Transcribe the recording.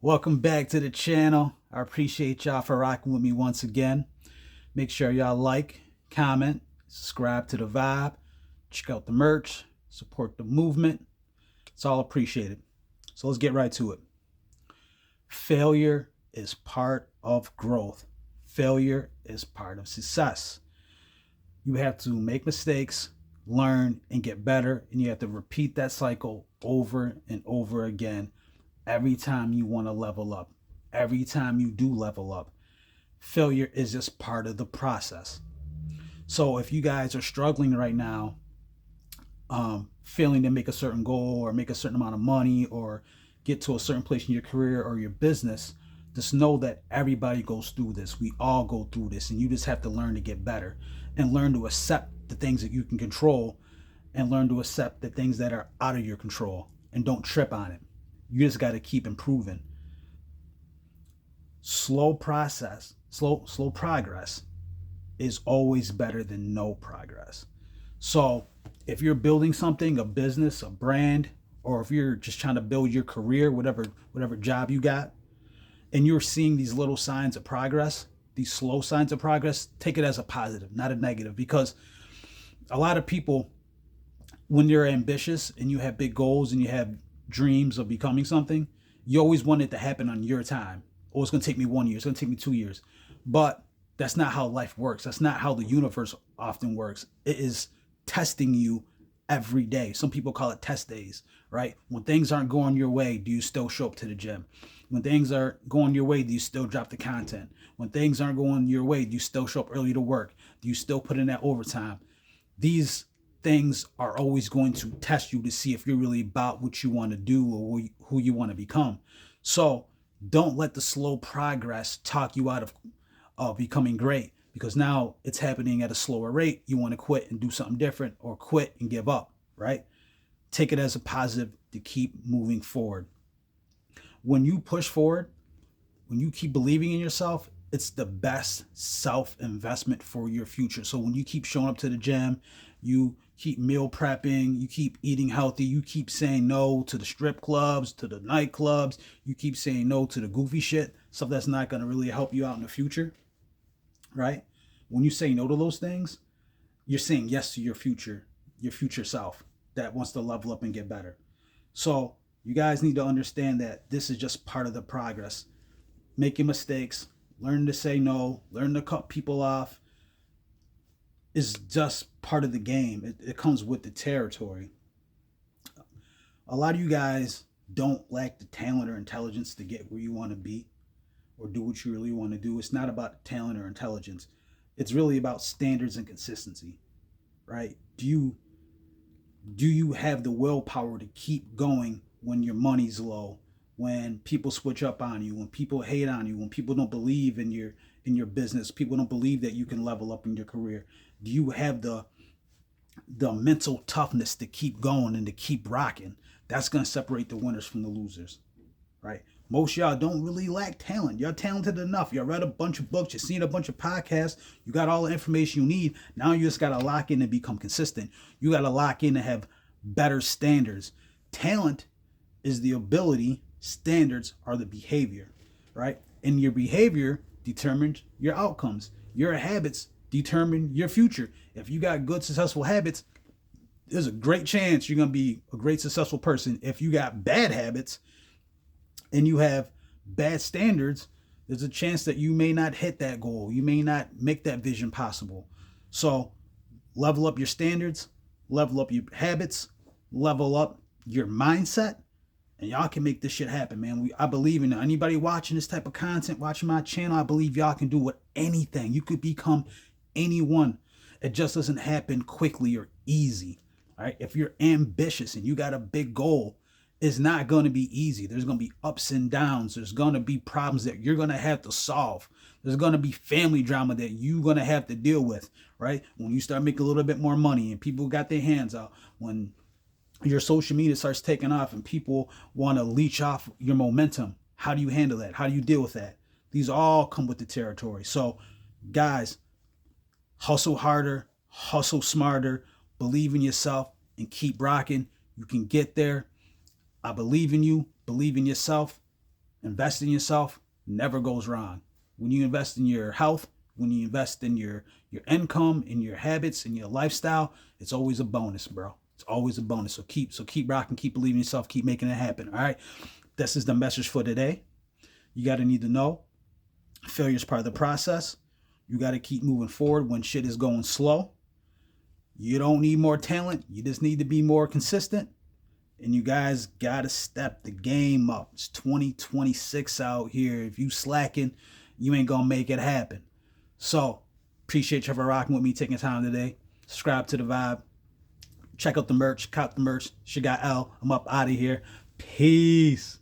Welcome back to the channel. I appreciate y'all for rocking with me once again. Make sure y'all like, comment, subscribe to the vibe, check out the merch, support the movement. It's all appreciated. So let's get right to it. Failure is part of growth. Failure is part of success. You have to make mistakes, learn, and get better, and you have to repeat that cycle over and over again every time you want to level up. Every time you do level up, failure is just part of the process. So if you guys are struggling right now, failing to make a certain goal or make a certain amount of money or get to a certain place in your career or your business, just know that everybody goes through this. We all go through this, and you just have to learn to get better and learn to accept the things that you can control and learn to accept the things that are out of your control and don't trip on it. You just got to keep improving. Slow progress is always better than no progress. So if you're building something, a business, a brand, or if you're just trying to build your career, whatever job you got, and you're seeing these little signs of progress, these slow signs of progress, take it as a positive, not a negative. Because a lot of people, when you're ambitious and you have big goals and you have dreams of becoming something, you always want it to happen on your time. Oh, it's going to take me 1 year. It's going to take me 2 years. But that's not how life works. That's not how the universe often works. It is testing you every day. Some people call it test days, right? When things aren't going your way, do you still show up to the gym? When things are going your way, do you still drop the content? When things aren't going your way, do you still show up early to work? Do you still put in that overtime? These things are always going to test you to see if you're really about what you want to do or who you want to become. So don't let the slow progress talk you out of becoming great, because now it's happening at a slower rate. You want to quit and do something different, or quit and give up, right? Take it as a positive to keep moving forward. When you push forward, when you keep believing in yourself, it's the best self-investment for your future. So when you keep showing up to the gym, you keep meal prepping, you keep eating healthy, you keep saying no to the strip clubs, to the nightclubs, you keep saying no to the goofy shit, stuff that's not going to really help you out in the future, right? When you say no to those things, you're saying yes to your future self that wants to level up and get better. So you guys need to understand that this is just part of the progress. Making mistakes, learn to say no, learn to cut people off is just part of the game. It comes with the territory. A lot of you guys don't lack the talent or intelligence to get where you want to be or do what you really want to do. It's not about talent or intelligence. It's really about standards and consistency, right? Do you have the willpower to keep going when your money's low, when people switch up on you, when people hate on you, when people don't believe in your business, people don't believe that you can level up in your career? Do you have the mental toughness to keep going and to keep rocking? That's going to separate the winners from the losers, right? Most of y'all don't really lack talent. You're talented enough. You read a bunch of books. You've seen a bunch of podcasts. You got all the information you need. Now you just got to lock in and become consistent. You got to lock in and have better standards. Talent is the ability. Standards are the behavior, right? And your behavior determines your outcomes. Your habits determine your future. If you got good, successful habits, there's a great chance you're going to be a great, successful person. If you got bad habits and you have bad standards, there's a chance that you may not hit that goal. You may not make that vision possible. So level up your standards, level up your habits, level up your mindset, and y'all can make this shit happen, man. I believe in it. Anybody watching this type of content, watching my channel, I believe y'all can do with anything. You could become anyone. It just doesn't happen quickly or easy. All right. If you're ambitious and you got a big goal, it's not going to be easy. There's going to be ups and downs. There's going to be problems that you're going to have to solve. There's going to be family drama that you're going to have to deal with, right? When you start making a little bit more money and people got their hands out, when your social media starts taking off and people want to leech off your momentum, how do you handle that? How do you deal with that? These all come with the territory. So guys, hustle harder, hustle smarter, believe in yourself, and keep rocking. You can get there. I believe in you, believe in yourself, Invest in yourself, never goes wrong. When you invest in your health, when you invest in your income, in your habits, in your lifestyle, it's always a bonus, bro. It's always a bonus. So keep rocking, keep believing in yourself, keep making it happen. All right. This is the message for today. You got to need to know failure is part of the process. You got to keep moving forward when shit is going slow. You don't need more talent. You just need to be more consistent. And you guys got to step the game up. It's 2026 out here. If you slacking, you ain't going to make it happen. So, appreciate you for rocking with me, taking time today. Subscribe to the vibe. Check out the merch. Cop the merch. Shagat L. I'm up out of here. Peace.